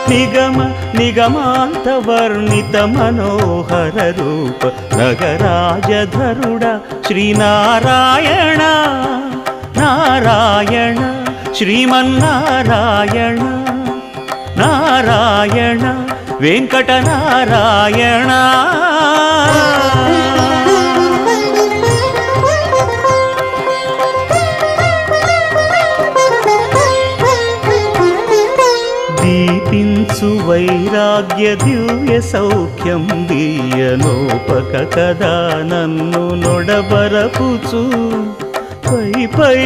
నిగమ నిగమాంత వర్ణిత మనోహర రూప నగరాజధరుడ శ్రీనారాయణ నారాయణ శ్రీమన్నారాయణ నారాయణ వెంకటనారాయణ. దీపించు వైరాగ్య దివ్య సౌఖ్యం దీయనోపక కదా నన్ను నొడబరపుచు పై పై